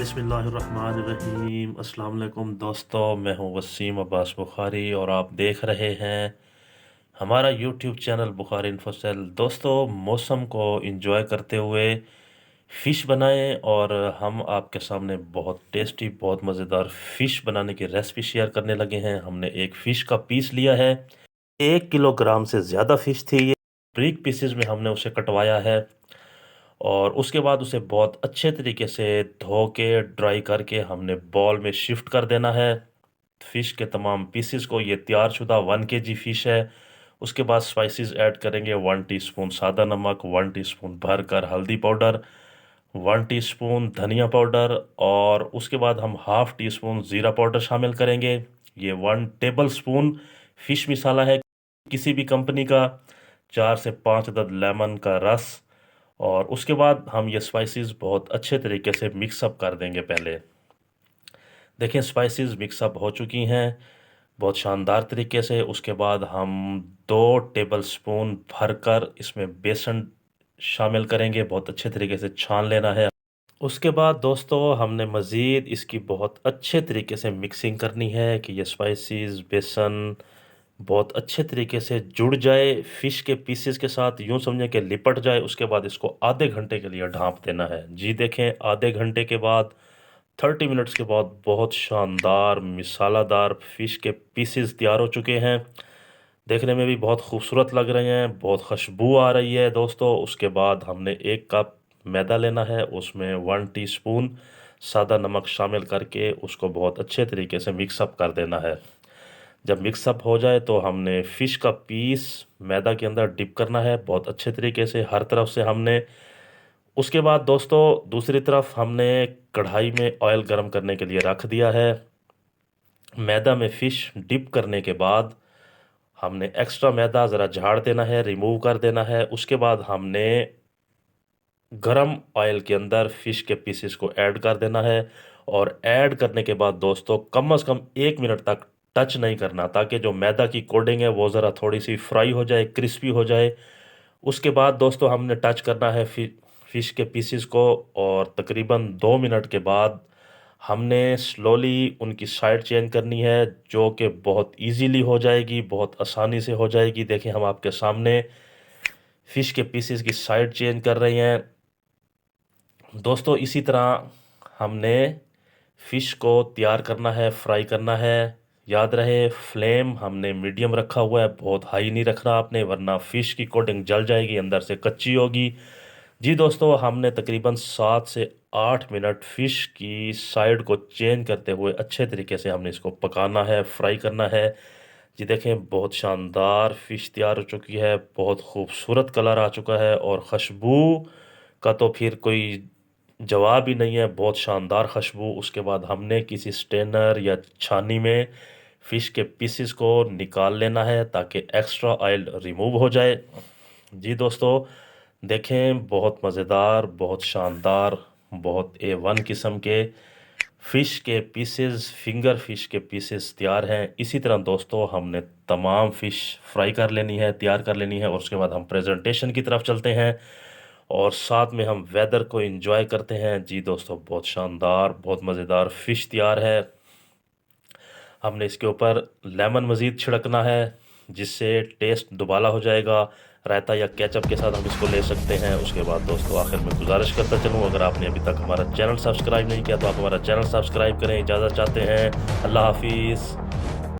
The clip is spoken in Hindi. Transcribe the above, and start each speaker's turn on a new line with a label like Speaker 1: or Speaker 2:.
Speaker 1: बिस्मिल्लाहिर्रहमानिर्रहीम। अस्सलाम वालेकुम दोस्तों, मैं हूं वसीम अब्बास बुखारी और आप देख रहे हैं हमारा यूट्यूब चैनल बुखारी इन्फोसेल। दोस्तों, मौसम को एंजॉय करते हुए फ़िश बनाएं और हम आपके सामने बहुत टेस्टी, बहुत मज़ेदार फ़िश बनाने की रेसिपी शेयर करने लगे हैं। हमने एक फ़िश का पीस लिया है, 1 किलोग्राम से ज़्यादा फ़िश थी ये। ब्रीक पीसेस में हमने उसे कटवाया है और उसके बाद उसे बहुत अच्छे तरीके से धो के ड्राई करके हमने बॉल में शिफ्ट कर देना है फ़िश के तमाम पीसेस को। ये तैयार शुदा 1 kg फ़िश है। उसके बाद स्पाइसेस ऐड करेंगे, 1 टीस्पून सादा नमक, 1 टीस्पून भरकर हल्दी पाउडर, 1 टीस्पून धनिया पाउडर और उसके बाद हम हाफ़ टीस्पून ज़ीरा पाउडर शामिल करेंगे। ये 1 टेबल स्पून फ़िश मसाला है किसी भी कंपनी का, 4 से 5 अदद लेमन का रस और उसके बाद हम ये स्पाइसेस बहुत अच्छे तरीके से मिक्सअप कर देंगे। पहले देखें, स्पाइसेस मिक्सअप हो चुकी हैं बहुत शानदार तरीके से। उसके बाद हम 2 टेबल स्पून भरकर इसमें बेसन शामिल करेंगे, बहुत अच्छे तरीके से छान लेना है। उसके बाद दोस्तों, हमने मज़ीद इसकी बहुत अच्छे तरीके से मिक्सिंग करनी है कि ये स्पाइसेस, बेसन बहुत अच्छे तरीके से जुड़ जाए फ़िश के पीसेस के साथ, यूँ समझें कि लिपट जाए। उसके बाद इसको आधे घंटे के लिए ढाँप देना है। जी देखें, आधे घंटे के बाद 30 मिनट्स के बाद बहुत शानदार मसालादार फ़िश के पीसेस तैयार हो चुके हैं। देखने में भी बहुत खूबसूरत लग रहे हैं, बहुत खुशबू आ रही है दोस्तों। उसके बाद हमने 1 कप मैदा लेना है, उसमें 1 टीस्पून सादा नमक शामिल करके उसको बहुत अच्छे तरीके से मिक्सअप कर देना है। जब मिक्सअप हो जाए तो हमने फ़िश का पीस मैदा के अंदर डिप करना है बहुत अच्छे तरीके से हर तरफ से हमने। उसके बाद दोस्तों, दूसरी तरफ हमने कढ़ाई में ऑयल गर्म करने के लिए रख दिया है। मैदा में फ़िश डिप करने के बाद हमने एक्स्ट्रा मैदा ज़रा झाड़ देना है, रिमूव कर देना है। उसके बाद हमने गरम ऑयल के अंदर फ़िश के पीसेस को ऐड कर देना है और ऐड करने के बाद दोस्तों, कम से कम 1 मिनट तक टच नहीं करना, ताकि जो मैदा की कोटिंग है वो ज़रा थोड़ी सी फ्राई हो जाए, क्रिस्पी हो जाए। उसके बाद दोस्तों, हमने टच करना है फ़िश के पीसेस को और तकरीबन 2 मिनट के बाद हमने स्लोली उनकी साइड चेंज करनी है, जो कि बहुत इजीली हो जाएगी, बहुत आसानी से हो जाएगी। देखें, हम आपके सामने फ़िश के पीसेस की साइड चेंज कर रहे हैं दोस्तों। इसी तरह हमने फ़िश को तैयार करना है, फ्राई करना है। याद रहे, फ्लेम हमने मीडियम रखा हुआ है, बहुत हाई नहीं रखना आपने, वरना फ़िश की कोटिंग जल जाएगी, अंदर से कच्ची होगी। जी दोस्तों, हमने तकरीबन 7 से 8 मिनट फ़िश की साइड को चेंज करते हुए अच्छे तरीके से हमने इसको पकाना है, फ्राई करना है। जी देखें, बहुत शानदार फ़िश तैयार हो चुकी है, बहुत खूबसूरत कलर आ चुका है और खुशबू का तो फिर कोई जवाब ही नहीं है, बहुत शानदार खुशबू। उसके बाद हमने किसी स्ट्रेनर या छानी में फ़िश के पीसेस को निकाल लेना है ताकि एक्स्ट्रा ऑयल रिमूव हो जाए। जी दोस्तों, देखें, बहुत मज़ेदार, बहुत शानदार, बहुत A1 किस्म के फ़िश के पीसेस, फिंगर फ़िश के पीसेस तैयार हैं। इसी तरह दोस्तों, हमने तमाम फ़िश फ्राई कर लेनी है, तैयार कर लेनी है और उसके बाद हम प्रेजेंटेशन की तरफ चलते हैं और साथ में हम वेदर को एंजॉय करते हैं। जी दोस्तों, बहुत शानदार, बहुत मज़ेदार फ़िश तैयार है। हमने इसके ऊपर लेमन मज़ीद छिड़कना है, जिससे टेस्ट दुबाला हो जाएगा। रायता या केचप के साथ हम इसको ले सकते हैं। उसके बाद दोस्तों, आखिर में गुजारिश करता चलूँ, अगर आपने अभी तक हमारा चैनल सब्सक्राइब नहीं किया तो आप हमारा चैनल सब्सक्राइब करें। इजाज़त चाहते हैं, अल्लाह हाफिज़।